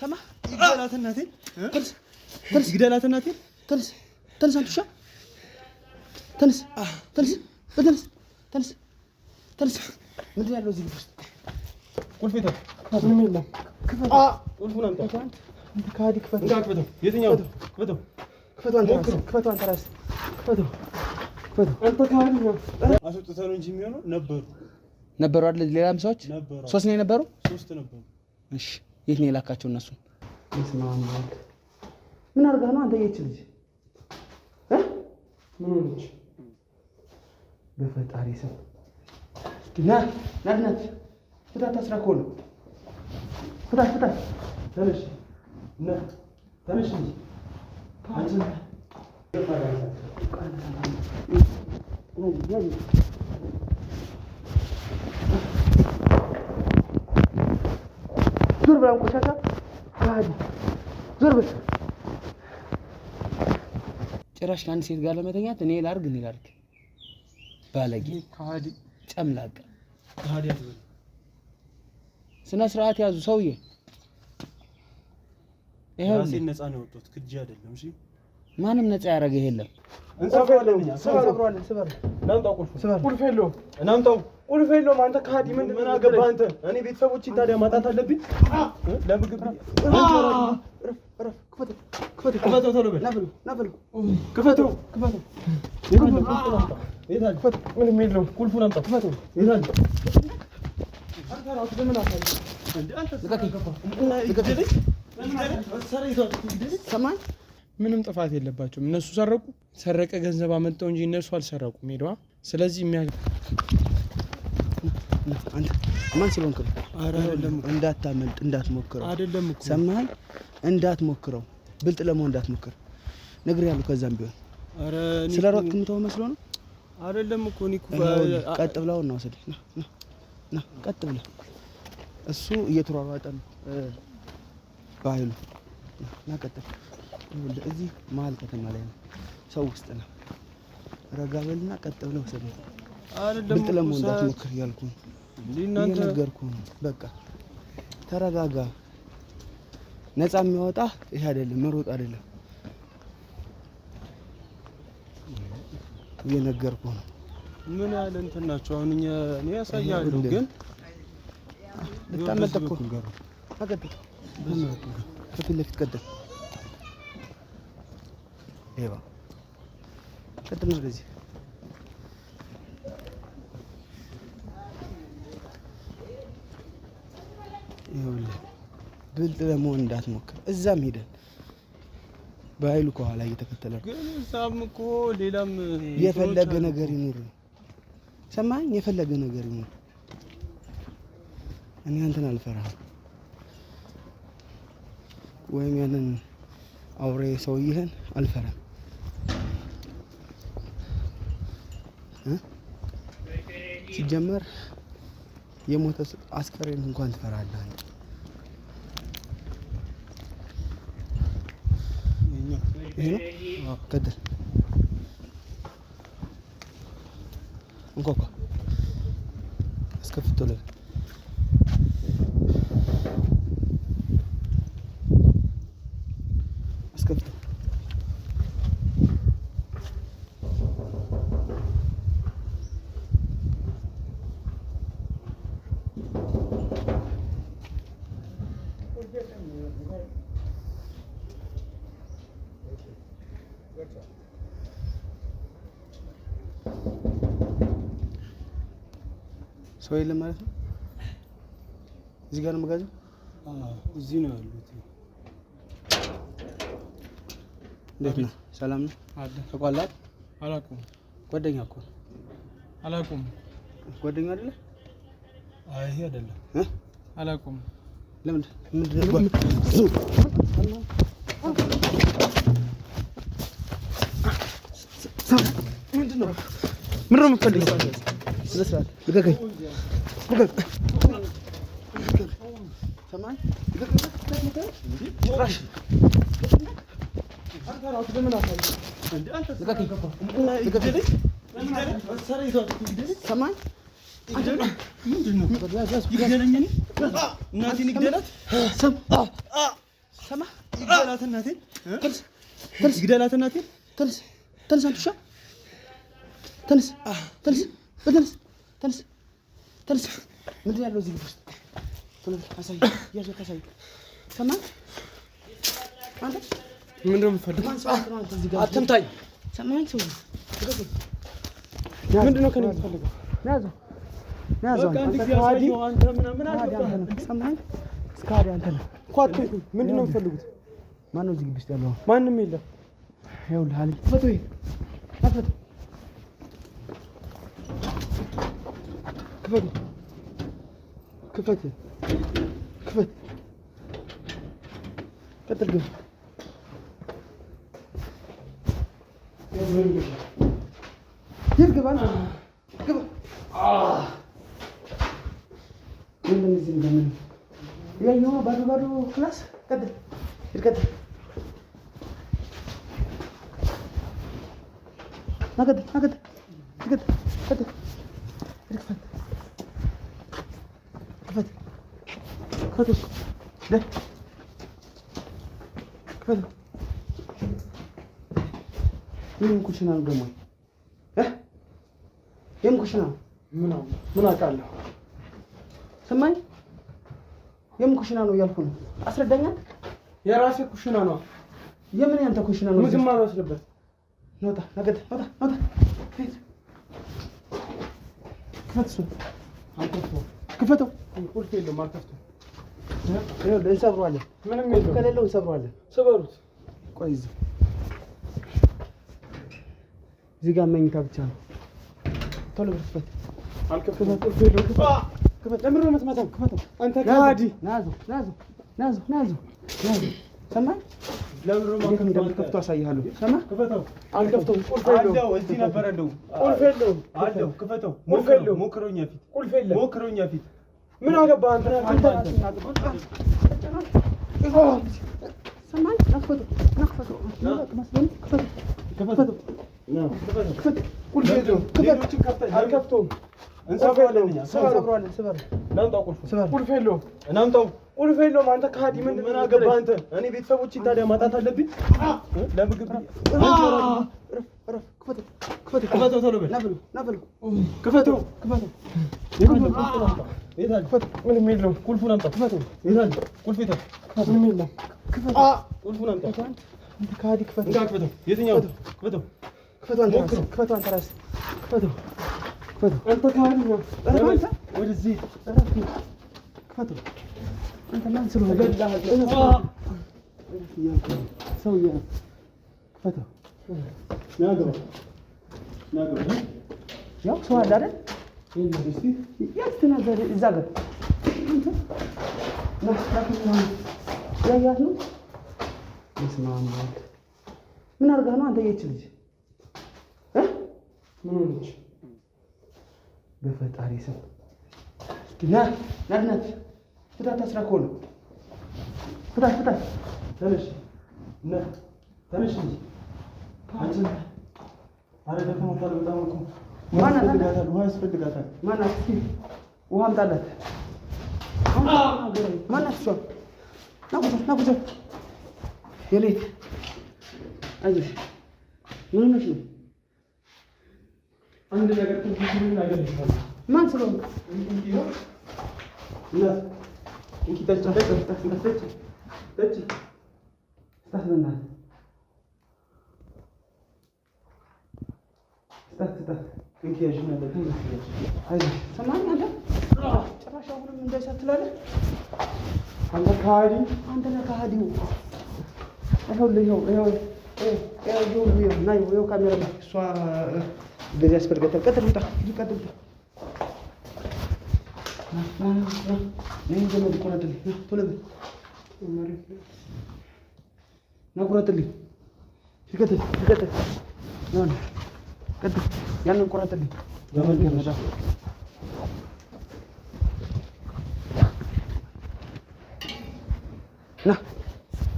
ሰማ ይገላት እናቴ ተንስ ይገላት እናቴ ተንስ አንቱሻ ተንስ ምንድን ያለው እዚህ ውስጥ ቁልፊቱ ምን ነው ቁልፉን አምጣ ካዲ ክፈተው የትኛው ክፈተው አንተ ራስህ አንተ ካዲ ነው አስወጥተው እንጂ የሚሆነው ነበሩ አይደል ሌላም ሰዎች ሶስት ነው የነበሩ እሺ የት ነው የላካቸው እነሱ ይስማማል ምን አርጋ ነው አንተ የች ልጅ ምን ልጅ በፈጣሪ ሰው ናድናት ፍታ ታስራኮ ነው ፍታ ተነሽ ተነሽ አንቺ ዞር ብላ ቆሻሻ ካዲ ዞር በል ጭራሽ ከአንድ ሴት ጋር ለመተኛት እኔ ላርግ ባለጌ ካዲ ጨምላቃ ካዲ አትበል ስነ ስርዓት ያዙ ሰውዬ ይሄው ራሴን ነፃ ነው ወጥቶት ክጂ አይደለም እሺ ማንም ነፃ ያረገ የለም እንሰብራለን ሰበር ናምጣው ቁልፍ የለውም ናምጣው ቁልፍ የለውም አንተ ካዲ ምን አገባ አንተ እኔ ቤተሰቦችን ታዲያ ማጣት አለብኝ ለምግብ ክፈተው ቶሎ በል ናበል ክፈተው ምንም የለውም ቁልፉን አምጣው ክፈተው ይዛል አንተ ራሱ ለምን አሳይ እንዴ አንተ ሰማይ ምንም ጥፋት የለባቸውም እነሱ ሰረቀ ገንዘብ አመጣው እንጂ እነሱ አልሰረቁም ሄደዋ ስለዚህ አንተ ማን ስለሆንክ አይደለም እንዳታመልጥ እንዳትሞክረው አይደለም እኮ ሰማይ እንዳትሞክረው ብልጥ ለመሆን እንዳትሞክር ነግሬያለሁ ከዛም ቢሆን አረ ስለሮጥክ ምተው መስሎ ነው አይደለም እኮ እኔ ቀጥ ብላው ነው ወሰደ ና ቀጥ ብላ እሱ እየተሯሯጠ ነው ባይሉ ና ቀጥ እዚህ መሀል ከተማ ላይ ነው ሰው ውስጥ ነው ረጋ በልና ቀጥ ብለው ወሰደ አይደለም ብልጥ ለመሆን እንዳትሞክር ያልኩ እናንተ ነገርኩ በቃ ተረጋጋ ነፃ የሚያወጣ ይሄ አይደለም መሮጥ አይደለም እየነገርኩ ነው ምን ያለ እንትን ናቸው አሁን እኔ ያሳያለሁ ግን ልታመጣው አቀጥታ ከፊት ለፊት ቀጥታ ኤባ ቀጥታ ወደዚህ ይኸውልህ ብልጥ ለመሆን እንዳትሞክር እዛም ሄደን በኃይሉ ከኋላ እየተከተለ ግን እዛም እኮ ሌላም የፈለገ ነገር ይኑር ሰማኝ የፈለገ ነገር ይኑር እኔ አንተን አልፈራም ወይም ያንን አውሬ ሰውዬህን አልፈራም ሲጀመር የሞተ አስከሬን እንኳን ትፈራለህ አንተ ይሄ ነው ቀጥል እንኳን አስከፍቶልህ አስከፍቶ ሰው የለም ማለት ነው እዚህ ጋር ነው መጋዘን እዚህ ነው ያሉት እንዴት ነው ሰላም ነው ተቋላት አላውቅም ጓደኛ እኮ አላውቅም ጓደኛ አይደለ አይ ይሄ አይደለም አላውቅም ለምን ምንድነው ምን ነው የምትፈልገው ስለሰዓት ልቀቀኝ ሰማይ ጭራሽ አንተ ራሱ ለምን አሳይ እንዴ አንተ ልቀቀኝ ሰማይ ምንድነው ይገናኘኝ እናቴን ይገደላት ሰማ ይግደላት እናቴ ተንስ ይግደላት እናቴ ተንስ አንቱሻ ተንስ ምንድን ያለው እዚህ ውስጥ አሳይ ያዘ ታሳይ ሰማ አንተ ምንድን ነው የምትፈልገው? አትምታኝ ሰማኝ ሰው ምንድን ነው ከእኔ የምትፈልገው? ናዘው አንተ ምናምን ሰማኝ እስካዲ አንተ ነህ እኮ አትንኩኝ። ምንድን ነው የምትፈልጉት? ማነው እዚህ ግቢ ውስጥ ያለው? ማንም የለም። ይኸውልህ አለኝ ፈቶ ክፈት ቀጥል ግባ ሂድ ግባ እንደዚህ እንደምን ያየው ባዶ ክላስ ቀጥል ሂድ ቀጥል ናገድ ምን ኩሽና ነው ደግሞ የምን ኩሽና ነው? ምን አውቃለሁ? ሰማኝ የምን ኩሽና ነው እያልኩ ነው። አስረዳኛ። የራሴ ኩሽና ነው። የምን ያንተ ኩሽና ነው? ምግብ ማብሰልበት። ነውጣ ነገድ ነውጣ ክፈተው። ቁልፍ የለውም አልከፍተውም። እንሰብረዋለን። ምንም የለውም። ከሌለው እንሰብረዋለን። ስበሩት። ቆይ እዚህ ጋር መኝታ ብቻ ነው። ቶሎ ክፈት። አልከፍተውም። ቁልፍ የለውም። ክፈት። ለምን ነው የምትመታው? ክፈተው። አንተ ጋዲ ናዙ ሰማኝ። ለምን ነው እንደምትከፍተው አሳይሃለሁ። ሰማ ክፈተው። አልከፍተውም። ቁልፍ የለውም። እዚህ ነበር እንደው ቁልፍ የለውም። አለው ክፈተው። ሞክረውኛ ፊት ቁልፍ የለም። ሞክረውኛ ፊት ምን አገባህ አንተ? ሰማኝ። ናክፈተው ቁልፍ የለውም። ሌሎችን ከፍተህ አልከፍተውም። እንሰብረዋለን። ስበር እናምጣው። ቁልፍ የለውም። እናምጣው። ቁልፍ የለውም። አንተ ከሃዲ ምን አገባህ አንተ? እኔ ቤተሰቦችን ታዲያ ማጣት አለብኝ? ለምግብ ክፈተው። ቶሎ በል ክፈተው። ምንም የለውም። ቁልፉን አምጣው። ቁልፍ የት አለ? ምንም የለም። ቁልፉን አምጣው። ከሃዲ ክፈተው። የትኛው? ክፈተው። አንተ ራስህ ክፈተው። አንተ ከሃዲ ነው። ወደዚህ ክፈተው። አንተ ማን ስለሆነ ሰውዬ ክፈተው። ያው ሰው አለ አይደል? ያስተናገደ እዛ ጋር አንተ ያያት ነው። ምን አድርጋ ነው አንተ? የች ልጅ ምን ሆነች? በፈጣሪ ስም ናድናት ፍታት። አስራ እኮ ነው። ፍታት። ተነሽ እንጂ አንቺ አረ ደክሞታል በጣም እኮ። ውሃ ያስፈልጋታል። ማናት? እስኪ ውሃ አምጣላት። ማናት እሷ? ናቁዛ የሌት አይዞሽ። ምን ሆነሽ ነው? አንድ ነገር ትንሽ አገልግሎት ማን ስለሆነ እናት እንኪ ጠጪ። እንኪ ያዥና አይዞሽ። ሰማኝ አለ ጭራሽ አሁንም እንዳይሳት ትላለህ አንተ ከሃዲ። አንተ ነህ ከሃዲው። ይኸው ካሜራ እሷ እንደዚህ ያስፈልጋታል። ቀጥል ውጣ። ገመድ ቆረጥልኝ። ቶሎ በል ቆረጥልኝ። ቀጥል። ያንን ቆረጥልኝ። ገመድ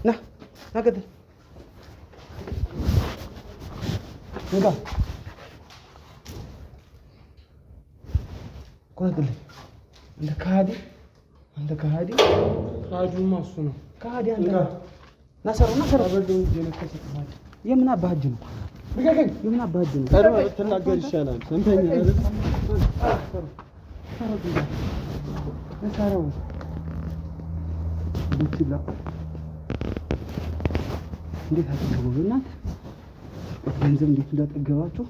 ና ቀጥል። እንጋ ቆረጥልኝ። አንተ ከሃዲ ከሃዲማ እሱ ነው። ከሃዲ አንተ የምን አባህ እጅ ነው? የምን አባህ እጅ ነው? ትናገር ይሻላል። ስንተኛ እንዴት አትገቡ? እናት ገንዘብ እንዴት እንዳጠገባችሁ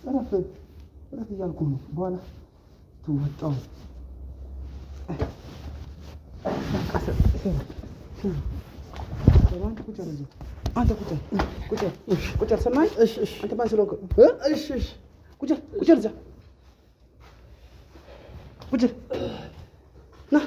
እረፍ እያልኩህ ነው። በኋላ ትወጣው አንተ ቁጭ ሰማኝ። አንተ ማን ስለሆንክ ቁጭ እዛ ቁጭ ና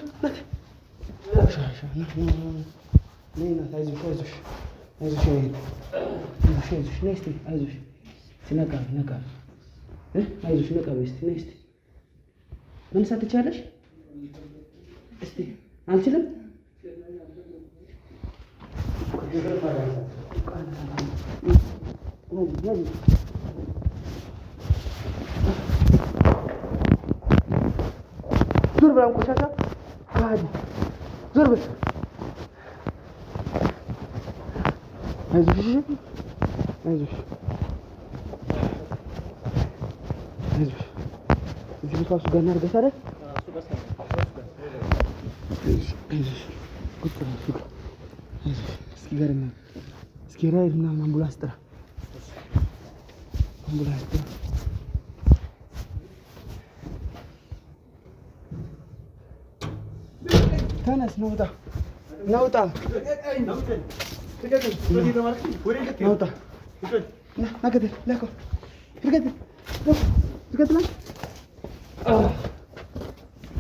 መነሳት ትችያለሽ? እስቲ አልችልም። ዞር በል ቆሻሻ ዞር በል። አይዞሽ እዚህ ቤቷ እሱ ጋር እናድርገሽ አይደል? እስኪ ራይድ ምናምን አምቡላንስ ጥራ። ተነስ፣ ናውጣ ናውጣ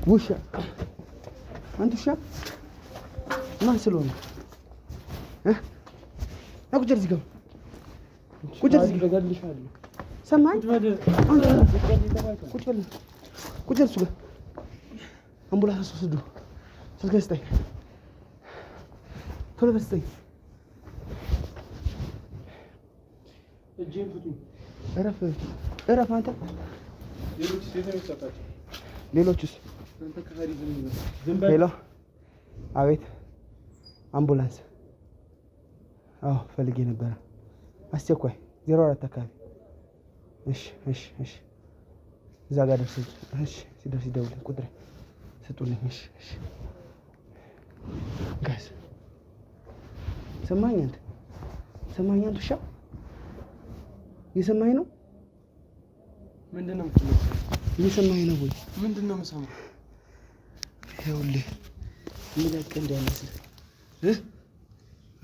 ውሻ አንተ ውሻ ማን ስለሆነ ቁጭ እዚህ ጋር ቁጭ እዚህ ጋር ሰማኝ። ቁጭ እሱ ጋር አምቡላንስ ወስዱ። ስልክ ስጠኝ፣ ቶሎ በል ስጠኝ። እረፍ አንተ። ሌሎችስ? ሄሎ፣ አቤት። አምቡላንስ? አዎ ፈልጌ ነበረ። አስቸኳይ 04 አካባቢ። እሺ እዛ ጋር ደርሰኝ። እሺ ሲደርስ ይደውልልኝ፣ ቁጥሬ ስጡልኝ። እሺ ጋዝ ሰማኝ። አንተ ሰማኝ። አንተ ውሻ እየሰማኝ ነው? ምንድን ነው የምትለው? እየሰማኝ ነው ወይ? ምንድን ነው የምሰማው? ይኸውልህ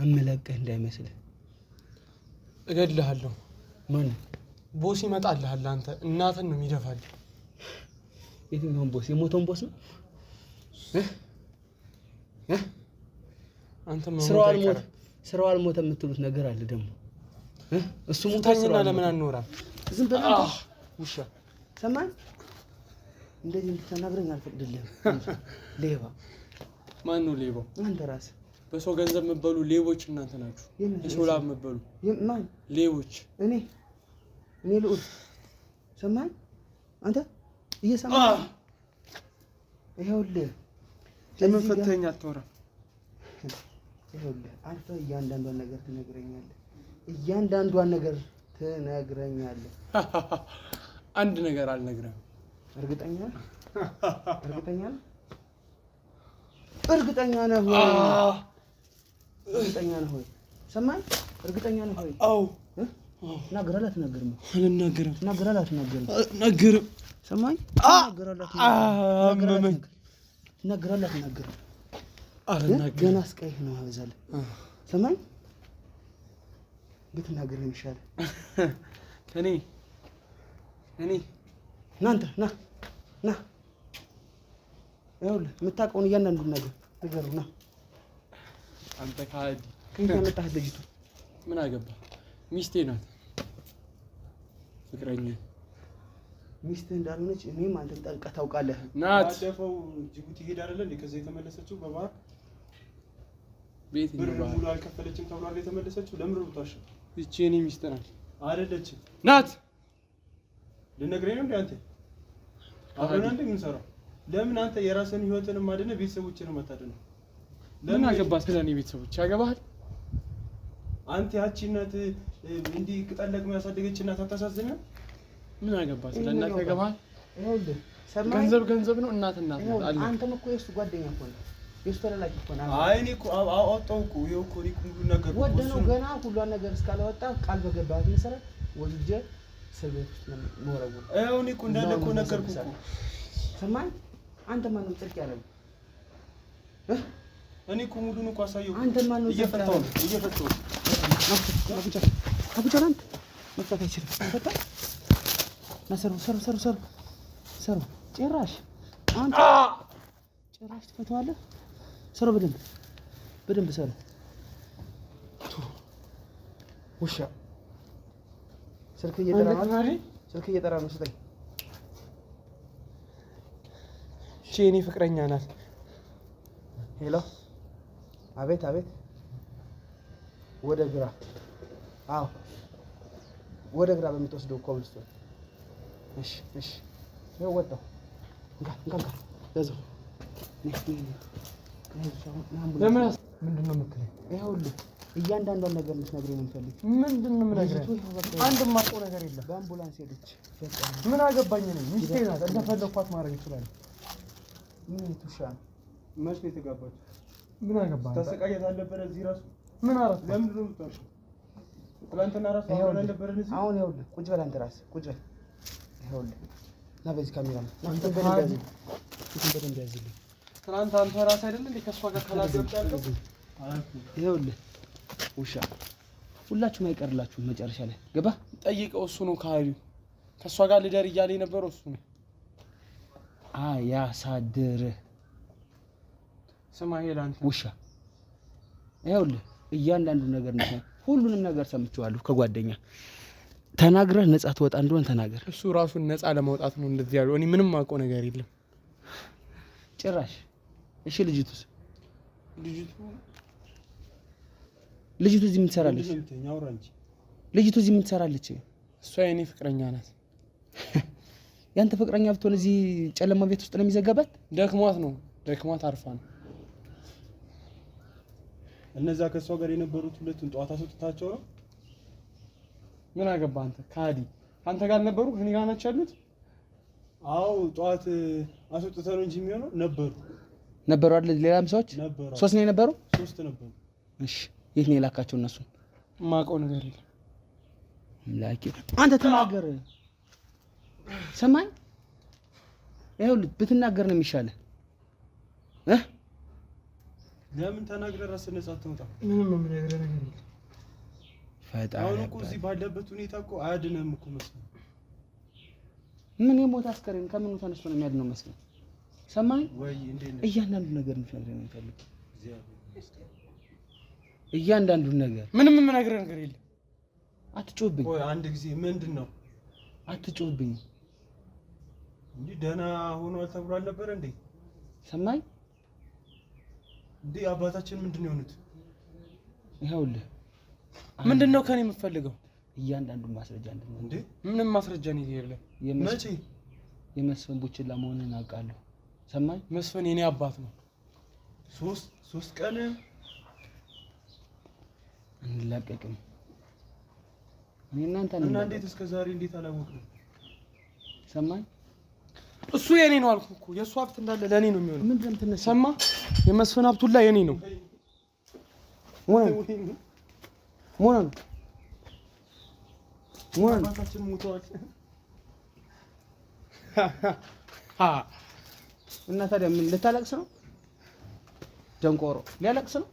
አመለቀህ እንዳይመስልህ እገድልሃለሁ። ማን ቦስ ይመጣልሃል። አንተ እናትን ነው የሚደፋልህ። የትኛውን ቦስ? የሞተውን ቦስ ነው? አንተ ስራው አልሞተ የምትሉት ነገር አለ ደግሞ። እሱ ሙታኝና ለምን አንኖራም? ዝም ብለህ ውሻ ሰማኝ። እንደዚህ እንድትናገረኝ አልፈቅድልህም። ሌባ። ማን ነው ሌባው? አንተ ራስህ። በሰው ገንዘብ የምትበሉ ሌቦች እናንተ ናችሁ። የሰው ላብ የምትበሉ ማን? ሌቦች። እኔ ልዑል። ሰማኝ። አንተ እየሰማህ ይኸውልህ፣ ለምን ፈተኸኝ አታወራም? ይኸውልህ አንተ እያንዳንዷን ነገር ትነግረኛለህ። እያንዳንዷን ነገር ትነግረኛለህ። አንድ ነገር አልነግረህም። እርግጠኛ ነህ? እርግጠኛ ነህ ወይ? እርግጠኛ ነህ ወይ? ሰማኝ። እርግጠኛ ነህ ወይ? አዎ። ትናገራለህ አትናገርም? አልናገርም። ትናገራለህ አትናገርም? አልናገርም። ሰማኝ። ትናገራለህ አትናገርም? ትናገራለህ አትናገርም? አልናገርም። ገና አስቀይህ ነው አበዛለህ። ሰማኝ። ብትናገር ነው የሚሻለው። እኔ እናንተ ና ይኸውልህ የምታውቀውን እያንዳንዱን ነገር ንገረው። ና አንተ ካዲ ከየት ያመጣሃት ልጅቱ? ምን አገባህ? ሚስቴ ናት። ፍቅረኛ ሚስትህ እንዳልሆነች እኔም አንተን ጠንቀህ ታውቃለህ። ናት። ባለፈው ጅቡቲ ሄዳ አይደለ እንዴ ከዛ የተመለሰችው? በባህር ቤት ብር ሙሉ አልከፈለችም ተብሏል የተመለሰችው። ለምን ነው የምታሸው? ይቺ የኔ ሚስት ናት። አይደለችም። ናት። ልነግረኝ ነው እንዴ አንተ? አብረን እንደ የምንሰራው ለምን አንተ የራስን ህይወትንም ማድነ ቤተሰቦችንም አታድነው? ለምን አገባህ? ስለኔ ቤተሰቦች ያገባሃል? አንተ ያቺ እናት እንዲህ ቅጠለቅ የሚያሳደገች እናት አታሳዝንም? ምን አገባህ? ስለ እናት ያገባሃል? ይኸውልህ ገንዘብ ነው። እናት አለ። አንተም እኮ የእሱ ጓደኛ እኮ ነው፣ የእሱ ተላላኪ እኮ ነው። አይ እኔ እኮ አወጣሁ እኮ ይኸው እኮ ሁሉ ነገር ወደ ነው ገና ሁሉን ነገር እስካላወጣ ቃል በገባህ መሰረት ወልጄ እስር ቤት ውስጥ ነው የምወረውረው። ይኸው እኔ እኮ እንዳለ እኮ ነገርኩህ እኮ። ሰማኝ። አንተ ማነው ጥርቅ ያለው? እኔ እኮ ሙሉን እኮ አሳየሁ። አንተ ማነው እየፈታሁ አቡጀራ አንተ መፍታት አይችልም። ፈታ ሰሩ ጭራሽ አንተ ጭራሽ ትፈታዋለህ። ሰሩ በደንብ ሰሩ። ውሻ ስልክ እየጠራ ነው። ስጠኝ። እሺ የኔ ፍቅረኛ ናት። ሄሎ። አቤት። ወደ ግራ። አዎ ወደ ግራ በምትወስደው ኮብልስቶን። እሺ ይኸው ወጣሁ። እንካ ያዘው። ለምን ምንድን ነው የምትለኝ? ይኸውልህ እያንዳንዷን ነገር እንድትነግረኝ ነው የምፈልግ። ምንድን ነው የምነግርህ? አንድ የማውቀው ነገር የለም። በአምቡላንስ ሄደች። ምን አገባኝ? ነኝ ሚስቴ ናት። እንደፈለኳት ማድረግ ይችላል። ምን ትውሻ ነው? መች ነው የተጋባችው? ምን አገባኝ? ታሰቃየት አልነበረ እዚህ ራሱ? ምን አረፍ? ለምንድን ነው የምትዋሸው? ትናንትና ራሱ አሁን አልነበረ እዚህ? አሁን ይኸውልህ ቁጭ በል አንተ ራስህ ቁጭ በል። ይኸውልህ ና በዚህ ካሜራ ነው አንተ በደንብ ያዝልኝ። ትናንት አንተ ራስህ አይደል እንዴ ከእሷ ጋር ካላገባህ ያለው? ይኸውልህ ውሻ ሁላችሁም አይቀርላችሁም። መጨረሻ ላይ ገባ ጠይቀው። እሱ ነው ካሪው ከእሷ ጋር ልደር እያለ የነበረው እሱ ነው። አያሳድርህ። ስማ ሄላንተ ውሻ ይኸውልህ እያንዳንዱ ነገር ነው። ሁሉንም ነገር ሰምቼዋለሁ። ከጓደኛ ተናግረህ ነፃ ትወጣ እንደሆነ ተናገር። እሱ ራሱን ነፃ ለማውጣት ነው እንደዚህ ያለው። እኔ ምንም አውቀው ነገር የለም ጭራሽ። እሺ ልጅቱ እዚህ ምን ትሰራለች? ልጅቱ እዚህ ምን ትሰራለች? እሷ የኔ ፍቅረኛ ናት። ያንተ ፍቅረኛ ብትሆን እዚህ ጨለማ ቤት ውስጥ ነው የሚዘጋባት? ደክሟት አርፋ ነው። እነዛ ከሷ ጋር የነበሩት ሁለቱን ጠዋት አስወጥታቸው ነው። ምን አገባ አንተ ካዲ? አንተ ጋር ነበሩ? እኔ ጋር ናቸው ያሉት? አዎ ጠዋት አስወጥተው ነው እንጂ የሚሆነው ነበሩ አይደል? ሌላም ሰዎች ነበሩ። 3 ነው የነበሩ? 3 ነበሩ። እሺ የት ነው የላካቸው እነሱ? ማውቀው ነገር የለም። ላኪ አንተ ተናገር። ሰማኝ። ይኸውልህ ብትናገር ነው የሚሻለው። ለምን ተናግረህ ራስህን ነፃ አትወጣም? ምንም የምነግርህ ነገር የለም። ፈጣሪ አሁን እኮ እዚህ ባለበት ሁኔታ እኮ አያድነህም እኮ መስሎኝ። ምን የሞት አስከሬን ከምኑ ተነስቶ ነው የሚያድነው መስሎኝ? ሰማኝ ወይ እንዴት ነው? እያንዳንዱ ነገር እንፈልገው ነው የሚፈልገው። እያንዳንዱ ነገር ምንም የምነግርህ ነገር የለም። አትጮህብኝ። ቆይ አንድ ጊዜ ምንድን ነው? አትጮህብኝ። እንዴ ደህና ሆኗል ተብሎ አልነበረ እንዴ? ሰማኝ እንዴ አባታችን ምንድን ነው የሆኑት? ይኸውልህ ምንድነው ከኔ የምትፈልገው? እያንዳንዱን ማስረጃ እንዴ ምንም ማስረጃ ነው የሌለ። መቼ የመስፍን ቡችላ መሆኑን አውቃለሁ። ሰማኝ መስፍን የኔ አባት ነው። 3 ቀን እንላቀቅም። እኔ እናንተ እና እንዴት እስከ ዛሬ እንዴት አላወቅንም? ሰማኝ እሱ የኔ ነው አልኩህ እኮ። የእሱ ሀብት እንዳለ ለኔ ነው የሚሆነው። ምንድን ነው የምትነሳው? ሰማ የመስፍን ሀብቱ ላይ የኔ ነው። ሞና አባታችን ሞተዋል። እና ታዲያ ምን ልታለቅስ ነው? ደንቆሮ ሊያለቅስ ነው?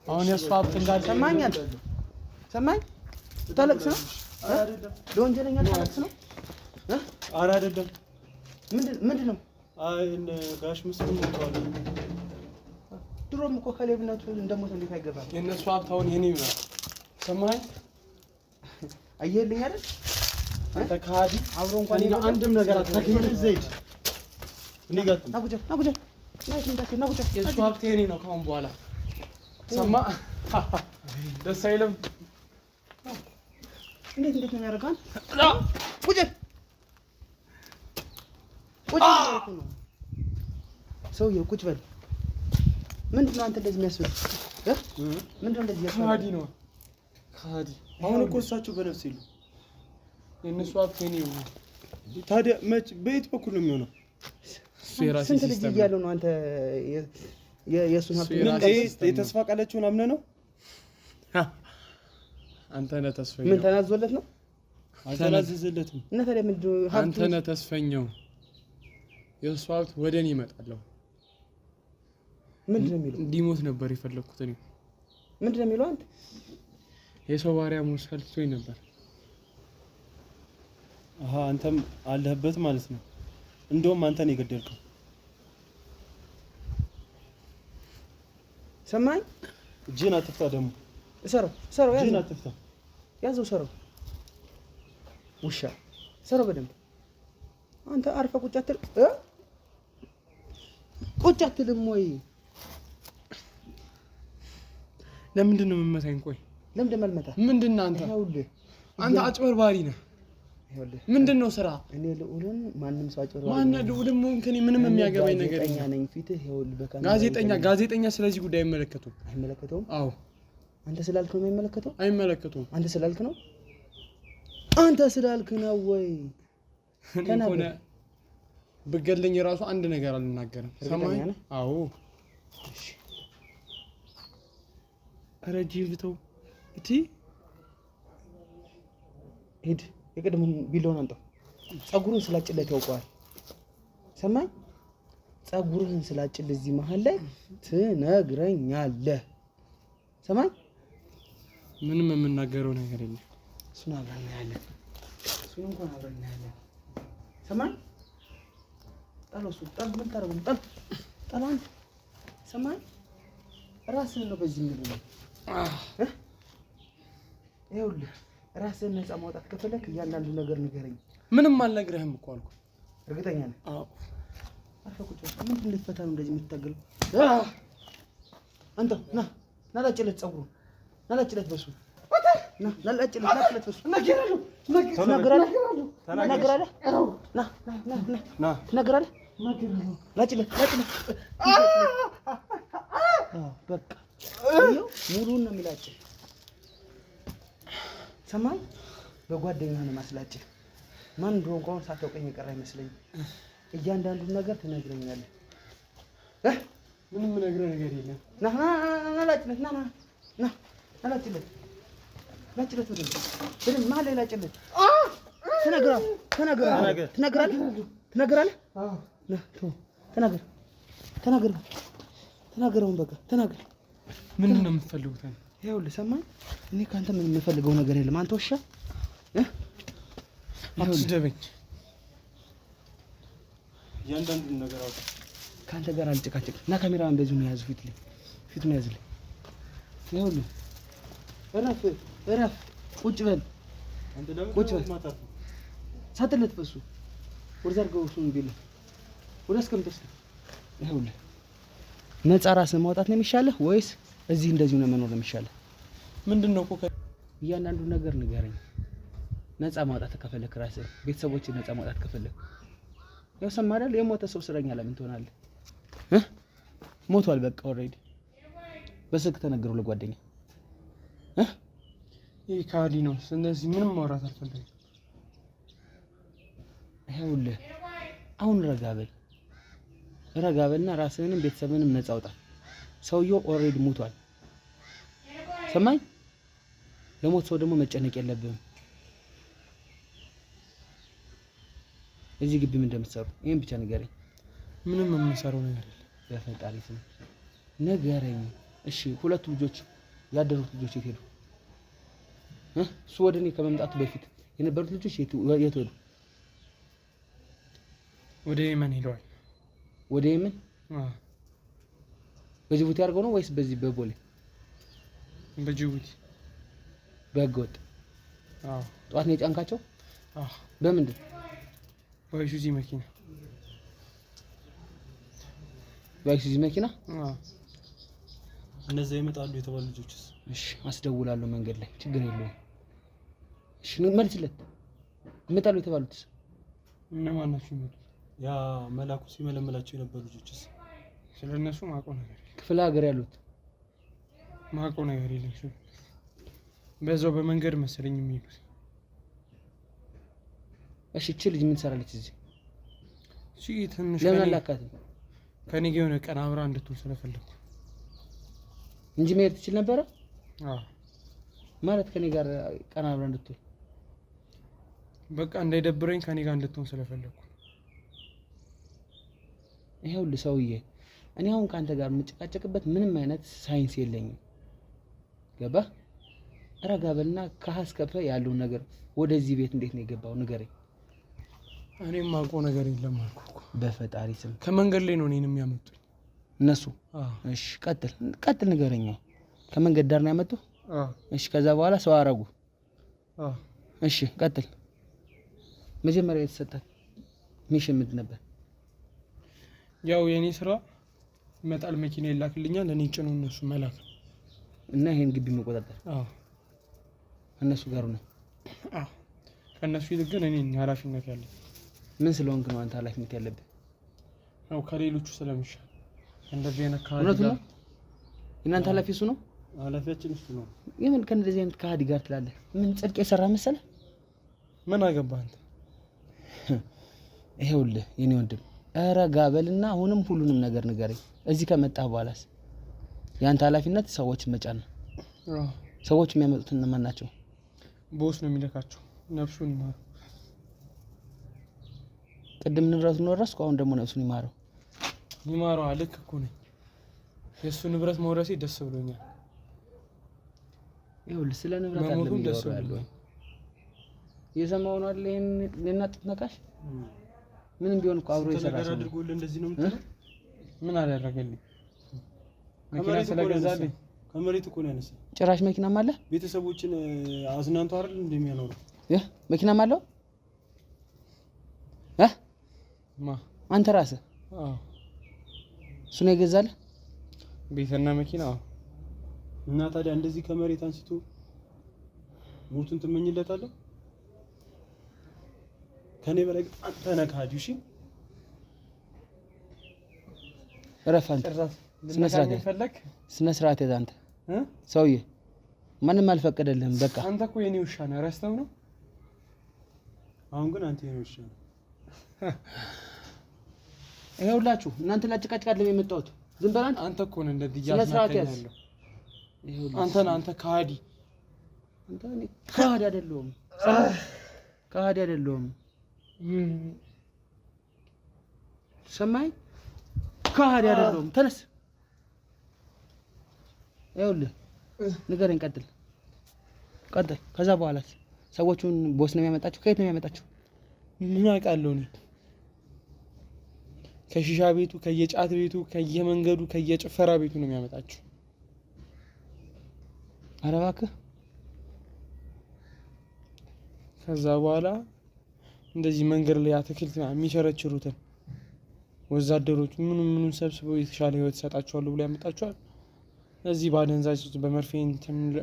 አሁን የእሱ ሀብት እንዳለ ሰማኝ ልታለቅስ ነው? ለወንጀለኛ ልታለቅስ ነው? ኧረ አይደለም። ምንድን ነው? አይ ጋሽ መስፍን ሞተዋል። ድሮም እኮ ከሌብነቱ እንደሞተ እንዴት አይገባም? የእነሱ ሀብት አሁን የኔ ነው። ሰማኝ አየህልኝ አይደል? አንተ ከሃዲ አብሮ እንኳን አንድም ነገር አታገኝም። ዘይድ እኔ ጋር ናጉጃ የእሱ ሀብት የኔ ነው ከአሁን በኋላ። ሰማ ደስ አይልም? እንዴት ነው የሚያደርገው? ሰውዬው ቁጭ በል። ምንድን ነው አንተ እንደዚህ የሚያስብል? ምንድን ነው እንደዚህ ያስብል? ከሃዲ ነው ከሃዲ። አሁን እኮ እሳቸው በነፍስ የሉም። የእነሱ ሀብት የእኔ ነው። ታዲያ መች በየት በኩል ነው የሚሆነው? ስንት ልጅ እያለው ነው አንተ የእሱን ሀብት የተስፋ ቃላቸውን አምነህ ነው? አንተ ነህ ተስፈኛው። ምን ተናዞለት ነው? አልተናዘዘለትም። እና ታዲያ ምንድን ነው ሀብቱ? አንተ ነህ ተስፈኛው። የእሱ ሀብት ወደ እኔ ይመጣለሁ። ምንድን ነው የሚለው? እንዲሞት ነበር የፈለግኩት እኔ። ምንድን ነው የሚለው? አንተ የሰው ባሪያ መሆን ሰልችቶኝ ነበር። አንተም አለህበት ማለት ነው። እንደውም አንተ ነው የገደልከው። ሰማኝ። እጅህን አትፍታ ደግሞ። ሰረው እጅህን አትፍታ። ያዘው ሰረው። ውሻ ሰረው በደንብ። አንተ አርፈህ ቁጭ አትልም ወይ? ለምንድን ነው የምመታኝ? ቆይ ለምንድን ነው የማልመታህ? ምንድን ነህ አንተ? አንተ አጭበርባሪ ነህ። ምንድን ነው ስራ? እኔ ልዑልን ማንም ሰው አጭበርባሪ ማን ልዑልም ሆንክ እኔ ምንም የሚያገባኝ ነገር የለም። ጋዜጠኛ ነኝ። ፊትህ ይኸውልህ በካሜራ ጋዜጠኛ ስለዚህ ጉዳይ አይመለከቱም። አዎ አንተ ስላልክ ነው የማይመለከተው? አይመለከቱም። አንተ ስላልክ ነው ወይ? ሆነ ብገለኝ ራሱ አንድ ነገር አልናገርም። ሰማይ? አዎ። እሺ ኧረ ጂብተው እቲ ሂድ የቅድሙን ቢለውን አንተ ጸጉሩን ስላጭለት ያውቀዋል። ሰማይ? ጸጉሩን ስላጭለት እዚህ መሀል ላይ ትነግረኛለህ። ሰማይ? ምንም የምናገረው ነገር የለም። እሱን አብረን እናያለን። እሱን እንኳን አብረን እናያለን። ሰማይ? ጣለው። ምን ታደርገው? ጣል አንተ። ሰማይ? ራስህን ነው በዚህ የሚሉ ነው። ይኸውልህ ራስህን ነፃ ማውጣት ከፈለክ እያንዳንዱ ነገር ንገረኝ። ምንም አልነግርህም እኮ አልኩህ። እርግጠኛ ነህ? አዎ። አርፈህ ቁጭ በል። ምንድን ልትፈታ ነው እንደዚህ የምትታገለው? አንተ ና ላጭለት ጸጉሩን ናላጭለት በሱ ናላጭለት በሱ ትናገራለህ። ላጭለት በቃ ሙሉን ነው የሚላጭህ። ሰማይ? በጓደኛ ነው ማስላጭህ። ማን እንደሆነ እንኳን ሳታውቀኝ የቀረ አይመስለኝም። እያንዳንዱን ነገር ትነግረኛለህ። ምንም ነገር የለም። ናላጭለት ናላጭለት በደንብ መሀል ላይ ላጭለት። ተናገረውን በቃ ተናገር። ምንድን ነው የምትፈልጉት? ይኸውልህ ሰማኝ፣ እኔ ከአንተ ምን የምፈልገው ነገር የለም። አንተ ውሻ አትስደበኝ። እያንዳንዱን ነገር አውቅ። ከአንተ ጋር አልጨቃጨቅም እና ካሜራውን እንደዚሁ ነው የያዙ። ፊቱን ያዝልኝ። ይኸውልህ እረፍ፣ ቁጭ በል። ሳትለት በሱ ወደ ዘርገው እሱን ቢልህ ወደ አስቀምጠስ። ይኸውልህ ነፃ ራስን ማውጣት ነው የሚሻለህ ወይስ እዚህ እንደዚሁ ነው መኖር ነው የሚሻለህ? ምንድን ነው እኮ እያንዳንዱ ነገር ንገረኝ። ነፃ ማውጣት ከፈለክ ራስህ፣ ቤተሰቦችን ነፃ ማውጣት ከፈለክ ያው ሰማህ አይደል? የሞተ ሰው እስረኛ ለምን ትሆናለህ? ሞቷል በቃ ኦልሬዲ። በስልክ ተነግረው ለጓደኛ ይሄ ካዲ ነው። ስለዚህ ምንም ማውራት አልፈልግም። ይኸውልህ አሁን ረጋ በልና ራስህንም ቤተሰብንም ነፃ አውጣ። ሰውየው ኦልሬዲ ሞቷል። ሰማኝ? ለሞት ሰው ደግሞ መጨነቅ የለብህም። እዚህ ግቢ ምን እንደምትሰሩ ይሄን ብቻ ንገረኝ። ምንም የምንሰራው ነገር የለም። በፈጣሪ ስም ንገረኝ። እሺ ሁለቱ ልጆች ያደሩት ልጆች የት ሄዱ? እሱ ወደ እኔ ከመምጣቱ በፊት የነበሩት ልጆች የት ሄዱ? ወደ የመን ሄደዋል። ወደ የመን? በጅቡቲ አድርገው ነው ወይስ በዚህ በቦሌ? በጅቡቲ በህገወጥ። ጠዋት ነው የጫንካቸው? በምንድን? በአይሱዚ መኪና። በአይሱዚ መኪና? እነዛ ይመጣሉ የተባሉ ልጆችስ? እሺ አስደውላለሁ መንገድ ላይ ችግር የለውም። እሺ መልስለት። ይመጣሉ የተባሉትስ እነማን ናቸው? ያ መላኩ ሲመለመላቸው የነበሩ ልጆችስ? ስለነሱ ማውቀው ነገር ክፍለ ሀገር ያሉት ማውቀው ነገር የለም። በዛው በመንገድ መሰለኝ የሚሄዱት። እሺ እቺ ልጅ ምን ትሰራለች እዚህ? እሺ ትንሽ ለምን አላካትም? ከኔ ጋር የሆነ ቀን አብራ እንድትውል ስለፈለኩ እንጂ መሄድ ትችል ነበረ። ማለት ከኔ ጋር ቀን አብራ እንድትውል በቃ እንዳይደብረኝ ከኔ ጋር እንድትሆን ስለፈለኩ። ይኸውልህ ሰውዬ እኔ አሁን ካንተ ጋር የምጨቃጨቅበት ምንም አይነት ሳይንስ የለኝም። ገባህ? ረጋ በልና ከሀስከፈ ያለው ነገር ወደዚህ ቤት እንዴት ነው የገባው ንገረኝ። እኔም ማውቀው ነገር የለም አልኩህ እኮ። በፈጣሪ ስም ከመንገድ ላይ ነው እኔን የሚያመጡኝ እነሱ። እሺ ቀጥል ንገረኝ። ከመንገድ ዳር ነው ያመጡ? እሺ ከዛ በኋላ ሰው አረጉ? እሺ ቀጥል። መጀመሪያ የተሰጠህ ሚሽን ምንድን ነበር? ያው የኔ ስራ ይመጣል፣ መኪና ይላክልኛል፣ እኔ ጭኖ እነሱ መላክ እና ይሄን ግቢ መቆጣጠር። እነሱ ጋር ነው። ከእነሱ ይልቅ ግን እኔ ኃላፊነት ያለኝ። ምን ስለሆንክ ነው አንተ ኃላፊነት ያለብህ? ያው ከሌሎቹ ስለሚሻል እንደዚህ አይነት ካዲ ጋር ነው። እናንተ ኃላፊ እሱ ነው? ኃላፊያችን እሱ ነው። የምን ከእንደዚህ አይነት ካዲ ጋር ትላለህ? ምን ጽድቅ የሰራ መሰለህ? ምን አገባህ አንተ? ይኸውልህ የኔ ወንድም ረጋ በልና አሁንም ሁሉንም ነገር ንገረኝ። እዚህ ከመጣህ በኋላስ ያንተ ኃላፊነት ሰዎችን መጫን ነው። ሰዎች የሚያመጡት እነማን ናቸው? ቦስ ነው የሚለካቸው። ነፍሱን ይማረው። ቅድም ንብረቱን ወረስኩ፣ አሁን ደግሞ ነፍሱን ይማረው። ይማረው ልክ እኮ ነኝ። የእሱ ንብረት መውረሴ ደስ ብሎኛል። ይኸውልህ ስለ ንብረት አይደለም ደስ ብሎኛል። የሰማው ነው አይደል? ይሄን ለናጥት ነካሽ ምንም ቢሆን እኮ አብሮ ይሰራል። አድርጎልህ እንደዚህ ነው የምትለው? ምን አደረገልኝ? መኪና ስለገዛልኝ ከመሬት እኮ ነው ያነሳው። ጭራሽ መኪናም አለ። ቤተሰቦችን አዝናንቶ አይደል እንደሚያኖረው? መኪናም አለው። አንተ ራስህ እሱ ነው የገዛልህ ቤትና መኪና? እና ታዲያ እንደዚህ ከመሬት አንስቶ ሞቱን ትመኝለታለህ? ከኔ በላይ አንተ ነህ ካዲው። እሺ ረፋን ስነ ስርዓት ያዝ አንተ ሰውዬ። ማንም አልፈቀደልህም። በቃ አንተ እኮ የኔ ውሻ ነህ። ረስተው ነው። አሁን ግን አንተ የኔ ውሻ ነህ። ይኸውላችሁ እናንተ ላጭቃጭቃለሁ የመጣሁት። ዝም በል አንተ እኮ ነህ እንደዚህ ያስናከኛለህ። አንተ ካዲ። አንተ እኔ ካዲ አይደለሁም። ካዲ አይደለሁም። ሰማይ ካዲ አይደለሁም። ተነስ። ይኸውልህ ንገረኝ። ቀጥል። ከዛ በኋላ ሰዎቹን ቦስ ነው የሚያመጣቸው? ከየት ነው የሚያመጣቸው? ምን አውቃለሁ እኔ። ከሺሻ ቤቱ፣ ከየጫት ቤቱ፣ ከየመንገዱ፣ ከየጭፈራ ቤቱ ነው የሚያመጣቸው። ኧረ እባክህ። ከዛ በኋላ እንደዚህ መንገድ ላይ አትክልት የሚቸረችሩትን ወዛደሮች ምኑን ሰብስበው የተሻለ ህይወት ይሰጣቸዋል ብሎ ያመጣቸዋል። እዚህ ባደንዛዥ በመርፌ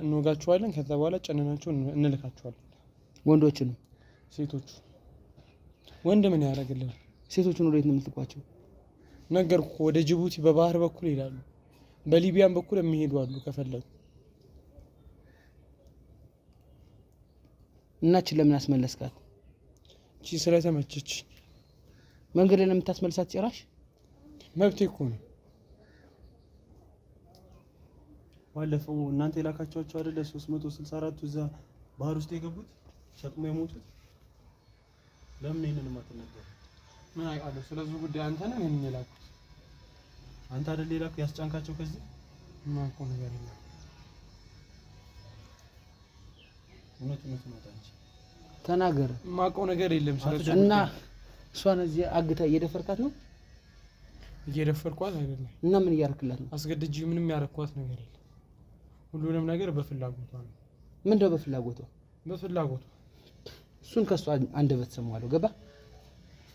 እንወጋቸዋለን። ከዛ በኋላ ጨነናቸው እንልካቸዋለን። ወንዶችን? ሴቶቹ? ወንድ ምን ያደርግልናል? ሴቶቹን ወዴት ነው የምትልኳቸው? ነገርኩ። ወደ ጅቡቲ በባህር በኩል ይላሉ፣ በሊቢያን በኩል የሚሄዱ አሉ ከፈለጉ። እናችን ለምን አስመለስካት? እቺ ስለተመቸች። መንገድ ላይ የምታስመልሳት ጭራሽ? መብቴ እኮ ነው። ባለፈው እናንተ የላካቸዋቸው አይደለ 364 እዛ ባህር ውስጥ የገቡት ሸክሞ የሞቱት። ለምን ይሄንን ማትነገር? ምን አውቃለሁ ስለዚህ ጉዳይ። አንተ ነህ እኔን የላኩት? አንተ አይደል የላኩ ያስጫንካቸው? ከዚህ ማውቀው ነገር የለም። እውነት ነው ታንቺ ተናገር። ማውቀው ነገር የለም ስለዚህ። እና እሷን እዚህ አግታ እየደፈርካት ነው? እየደፈርኳት አይደለም። እና ምን እያደረክላት ነው? አስገድጄ ምንም ያረኳት ነገር የለም። ሁሉንም ነገር በፍላጎቷ ነው። ምንድነው በፍላጎቷ? በፍላጎቷ። እሱን ከሷ አንደበት ሰማዋለሁ። ገባ?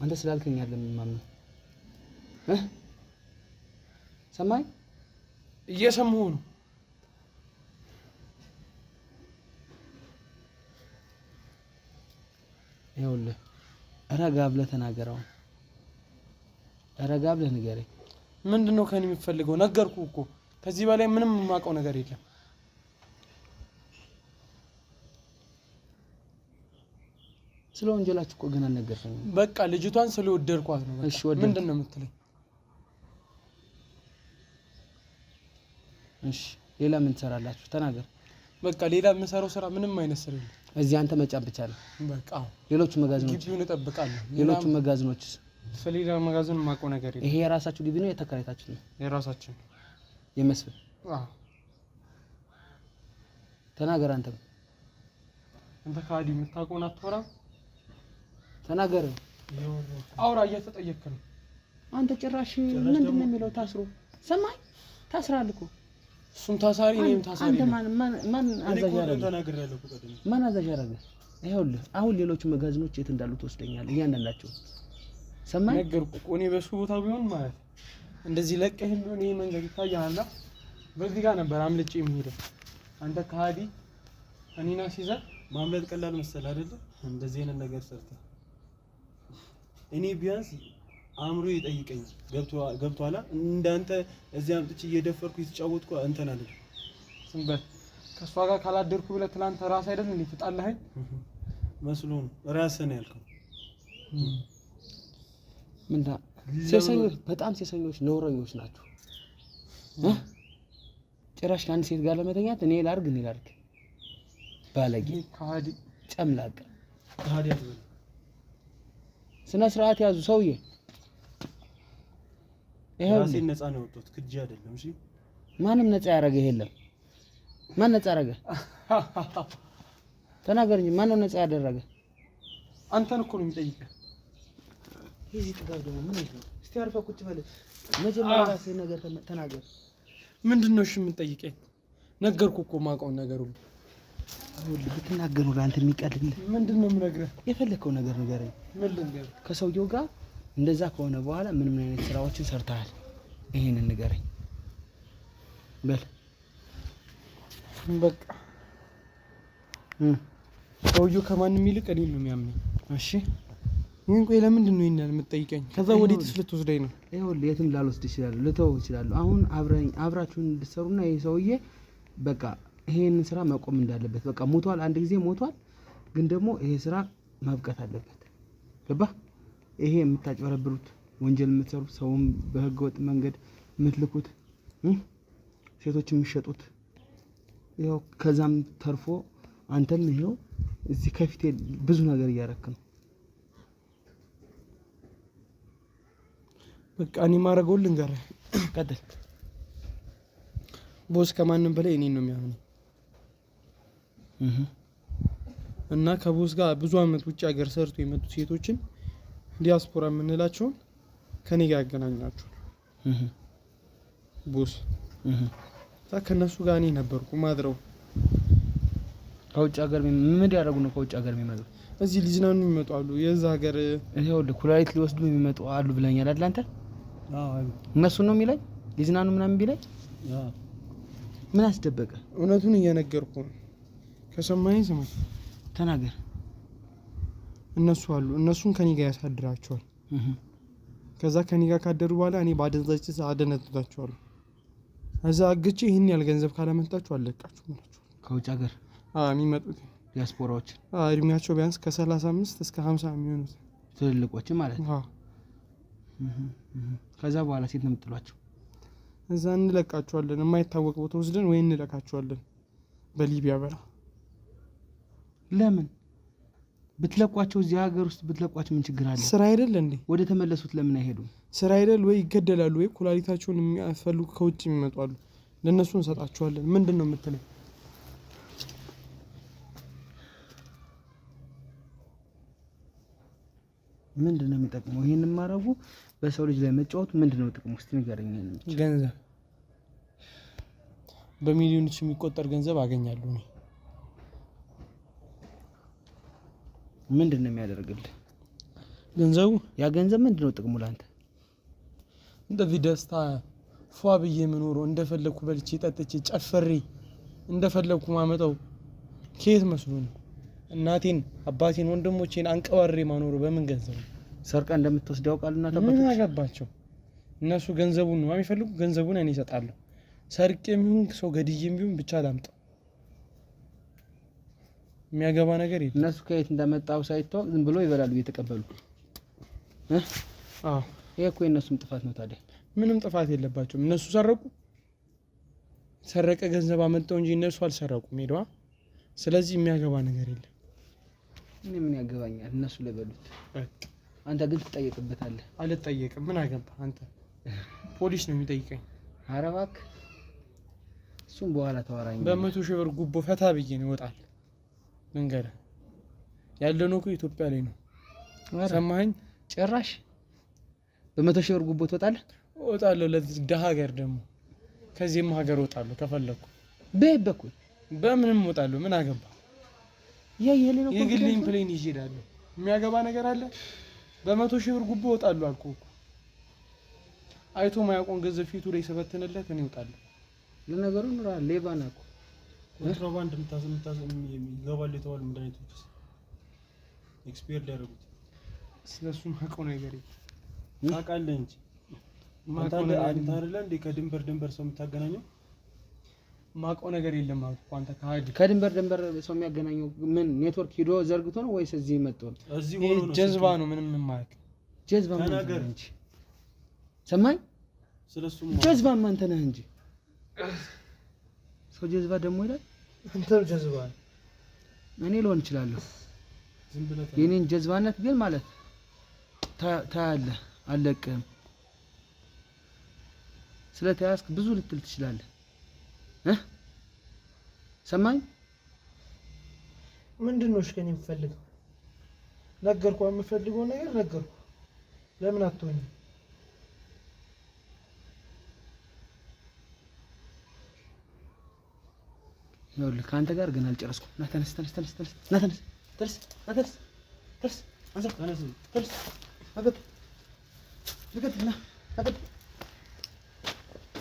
አንተ ስላልከኝ አይደለም ማምነው። ሰማይ እየሰማሁ ነው። ይኸውልህ ረጋ ብለህ ተናገረው። ረጋ ብለህ ንገረኝ። ምንድነው ከኔ የምትፈልገው? ነገርኩህ እኮ ከዚህ በላይ ምንም የማውቀው ነገር የለም። ስለ ወንጀላችሁ እኮ ገና ነገርከኝ። በቃ ልጅቷን ስለወደድኳት ነው። እሺ ምንድነው የምትለኝ? እሺ ሌላ ምን ትሰራላችሁ? ተናገር። በቃ ሌላ የምሰራው ስራ ምንም አይነት ስራ የለም። እዚህ አንተ መጫን ብቻ ነው። በቃ ሌሎቹ መጋዘኖች ግቢውን እጠብቃለሁ። ሌሎቹ መጋዘኖች ስለሌላ መጋዘን የማውቀው ነገር የለም። ይሄ የራሳችሁ ግቢ ነው የተከራይታችሁ ነው? የራሳችን የመስፍን ተናገር። አንተ ካዲ የምታውቀውን አትወራም? ተናገር። አውራ እየተጠየቅክ ነው አንተ። ጭራሽ ምንድን ነው የሚለው? ታስሮ ሰማይ ታስራል እኮ። እሱም ታሳሪ እኔም ታሳሪ። አንተ ማን አዛዥ ያደረገ? ማን አዛዥ ያደረገ? ይኸውልህ አሁን ሌሎቹ መጋዘኖች የት እንዳሉ ትወስደኛለህ እያንዳንዳቸው። ሰማይ ነገርኩህ እኮ እኔ በሱ ቦታ ቢሆን ማለት እንደዚህ ለቀህ ቢሆን ይሄ መንገድ ይታያል። በዚህ ጋር ነበር አምልጬ የምሄደው። አንተ ካዲ እኔና ሲዘር ማምለጥ ቀላል መሰለህ አይደለ? እንደዚህ አይነት ነገር ሰርተህ እኔ ቢያንስ አእምሮ ይጠይቀኝ ገብቶሃል? እንዳንተ እዚህ አምጥቼ እየደፈርኩ የተጫወትኩ እንትን አይደል? ዝም በል። ከሷ ጋር ካላደርኩ ብለህ ትናንት ራስ አይደል እንዴ ትጣላኸኝ መስሎ ነው። ራስህ ነው ያልከው። ምንዳ ሴሰኞች፣ በጣም ሴሰኞች ነውረኞች ናቸው። ጭራሽ ከአንድ ሴት ጋር ለመተኛት እኔ ላርግ ባለጌ ካዲ ጨምላቅ ካዲ አይደል? ስነ ስርዓት ያዙ ሰውዬ። ራሴን ነፃ ነው ወጥቶት ክጂ አይደለም። እሺ ማንም ነፃ ያረገ የለም። ማን ነፃ ያረገ? ተናገርኝ። ማን ነው ነፃ ያደረገ? አንተን እኮ ነው የሚጠይቀው። ይሄ ጥጋብ ደግሞ ምን ነው? እስቲ አርፈህ ቁጭ በል። መጀመሪያ ራስህ ነገር ተናገር። ምንድነው እሺ የምትጠይቀኝ? ነገርኩህ እኮ የማውቀውን ነገር ሁሉ። ሁሉ ብትናገር ነው አንተ የሚቀልልህ። ምንድነው የምነግርህ? የፈለከው ነገር ንገረኝ። ምን ልንገርህ? ከሰውየው ጋር እንደዛ ከሆነ በኋላ ምን አይነት ስራዎችን ሰርተሃል? ይሄንን ንገረኝ በል። በቃ ሰውየው ከማንም ይልቅ እኔን ነው የሚያምነኝ። እሺ ይሄን ቆይ ለምንድን ነው ይሄን የምትጠይቀኝ? ከዛ ወዴትስ ልትወስደኝ ነው? ይኸውልህ የትም ላልወስድ ይችላል፣ ልተው ይችላል። አሁን አብራችሁን እንድትሰሩና ይሄ ሰውዬ በቃ ይሄን ስራ መቆም እንዳለበት በቃ ሞቷል። አንድ ጊዜ ሞቷል፣ ግን ደግሞ ይሄ ስራ ማብቃት አለበት። ገባህ? ይሄ የምታጭበረብሩት ወንጀል የምትሰሩት ሰውም በህገ ወጥ መንገድ የምትልኩት ሴቶች የሚሸጡት ይኸው ከዛም ተርፎ አንተም ይኸው እዚህ ከፊቴ ብዙ ነገር እያረክ ነው። በቃ እኔ ማረገው ልንገርህ። ቀጥል። ቦስ ከማንም በላይ እኔን ነው የሚያምነው እና ከቦስ ጋር ብዙ አመት ውጭ ሀገር ሰርቶ የመጡ ሴቶችን ዲያስፖራ የምንላቸውን ከኔ ጋር ያገናኛቸው ቦስ። ከነሱ ጋር እኔ ነበርኩ ማድረው። ከውጭ ሀገር ምን ያደርጉ ነው? ከውጭ ሀገር የሚመጡ እዚህ ሊዝናኑ የሚመጡ አሉ። የዛ ሀገር ይኸውልህ ኩላሊት ሊወስዱ የሚመጡ አሉ ብለኛል አይደል አንተ? እነሱ ነው የሚለኝ ሊዝናኑ ምናምን ቢለኝ ምን አስደበቀ? እውነቱን እየነገርኩ ነው። ከሰማኝ ስማኝ፣ ተናገር። እነሱ አሉ። እነሱን ከኔ ጋር ያሳድራቸዋል። ከዛ ከኔ ጋር ካደሩ በኋላ እኔ ባደንዛዥ ዕፅ አደነዝዛቸዋለሁ። እዛ አግቼ ይሄን ያህል ገንዘብ ካላመጣችሁ አለቃችሁ ማለት ነው። ከውጭ ሀገር የሚመጡት ዲያስፖራዎች እድሜያቸው ቢያንስ ከ35 እስከ 50 የሚሆኑት ትልልቆች ማለት ነው። ከዛ በኋላ ሴት ነው የምትጥሏቸው? እዛ እንለቃቸዋለን። የማይታወቅ ቦታ ወስደን ወይ እንለቃቸዋለን በሊቢያ በራ። ለምን ብትለቋቸው? እዚህ ሀገር ውስጥ ብትለቋቸው ምን ችግር አለ? ስራ አይደል እንዴ? ወደ ተመለሱት ለምን አይሄዱም? ስራ አይደል ወይ? ይገደላሉ ወይ ኩላሊታቸውን የሚፈልጉ ከውጭ የሚመጡ አሉ። ለነሱ እንሰጣቸዋለን። ምንድነው የምትለው? ምንድነው የሚጠቅመው? ይሄንን ማረጉ በሰው ልጅ ላይ መጫወቱ ምንድነው ጥቅሙ? እስቲ ንገረኝ። ገንዘብ በሚሊዮኖች የሚቆጠር ገንዘብ አገኛለሁ ነው። ምንድነው የሚያደርግልህ ገንዘቡ? ያ ገንዘብ ምንድነው ጥቅሙ ላንተ? እንደዚህ ደስታ ፏ ብዬ የምኖረው እንደፈለኩ በልቼ ጠጥቼ ጨፈሬ እንደፈለኩ ማመጣው ከየት መስሎ ነው? እናቴን አባቴን ወንድሞቼን አንቀባሬ ማኖሩ በምን ገንዘብ ነው? ሰርቃ እንደምትወስድ ያውቃሉና ምን አገባቸው? እነሱ ገንዘቡን ነው የሚፈልጉ። ገንዘቡን እኔ እሰጣለሁ። ሰርቄም ይሁን ሰው ገድዬም ቢሆን ብቻ ላምጣው። የሚያገባ ነገር የለም። እነሱ ከየት እንደመጣው ሳይታወቅ ዝም ብሎ ይበላሉ እየተቀበሉ። አዎ ይሄ እኮ የእነሱም ጥፋት ነው። ታዲያ ምንም ጥፋት የለባቸውም። እነሱ ሰረቁ፣ ሰረቀ ገንዘብ አመጣው እንጂ እነሱ አልሰረቁም ሄደዋ። ስለዚህ የሚያገባ ነገር የለም። እኔ ምን ያገባኛል? እነሱ ለበሉት። አንተ ግን ትጠየቅበታለህ። አልጠየቅም። ምን አገባ አንተ? ፖሊስ ነው የሚጠይቀኝ። ኧረ እባክህ እሱም በኋላ ተዋራኝ። በ100,000 ብር ጉቦ ፈታ ብዬ ነው እወጣለሁ። መንገድ ያለነው እኮ ኢትዮጵያ ላይ ነው። ሰማኸኝ? ጭራሽ በ100,000 ብር ጉቦ ትወጣለህ? እወጣለሁ። ለዚህ ደሃ ሀገር ደግሞ ከዚህም ሀገር እወጣለሁ ከፈለኩ። በየት በኩል? በምንም እወጣለሁ። ምን አገባ? የግሌን ፕሌን ይዤ እሄዳለሁ። የሚያገባ ነገር አለ? በ100,000 ብር ጉቦ እወጣለሁ አልኩህ እኮ። አይቶ ማያውቀውን ገንዘብ ፊቱ ላይ ሰበትንለት እኔ እወጣለሁ። ለነገሩ ኑራ ሌባ ነህ እኮ። ኮንትራባንድ ይገባሉ የተባሉ መድኃኒቶች ኤክስፓየርድ ያደረጉት። ስለሱ ማውቀው ነገር የለም። ታውቃለህ እንጂ አንተ አይደለ እንዴ ከድንበር ሰው የምታገናኘው? ማውቀው ነገር የለም ማለት እኮ አንተ ከድንበር ሰው የሚያገናኘው ምን ኔትወርክ ሂዶ ዘርግቶ ነው ወይስ እዚህ መጥቶ ነው? እዚህ ሆኖ ነው። ጀዝባ ነው። ምንም የማያውቅ ጀዝባ ማለት እንጂ ሰማኝ። ስለሱ ጀዝባ አንተ ነህ እንጂ ሰው ጀዝባ ደግሞ ይላል። አንተም ጀዝባ ነህ። እኔ ልሆን እችላለሁ። ዝም ብለህ የኔን ጀዝባነት ግን ማለት ታያለህ። አለቅህም። ስለተያዝክ ብዙ ልትል ትችላለህ። ሰማኝ። ምንድነው እሺ ከኔ የምፈልገው? ነገርኩህ። የምፈልገው ነገር ነገርኩህ። ለምን አትሆኝ? ይኸውልህ ከአንተ ጋር ግን አልጨረስኩም። ና ተነስ።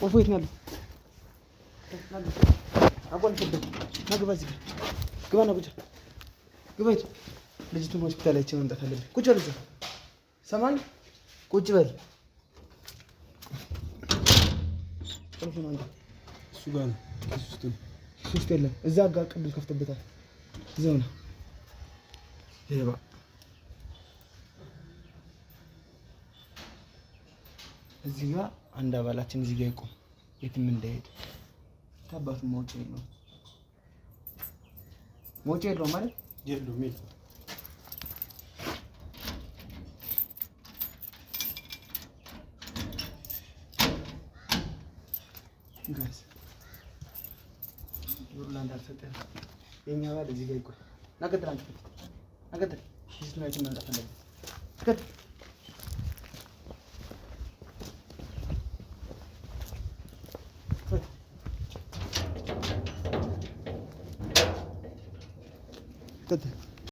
ወፎ የት ነው ያለው? ግባ እዚህ ጋር ግባ። ግባ። ልጅቱን ሆስፒታል አይቼ መምጣት አለብኝ። ቁጭ በል እዛ። ሰማኝ። ቁጭ በል። እሱ ጋር ነው። ሶስት የለም። እዛ ጋር ቅድም ከፍተበታል። እዛው ነው። ሌባ እዚህ ጋር አንድ አባላችን እዚህ ጋር ይቆም፣ የትም እንዳይሄድ። ታባቱ መውጫ የለውም። መውጫ የለውም ማለት የለውም። ጋይስ ዱርላንድ አልሰጠህም። የኛ ባል እዚህ ጋር ይቆይ። ናቀጥል አንተ ናቀጥል እዚህ ነው የትም መምጣት አለብህ። ናቀጥል Good.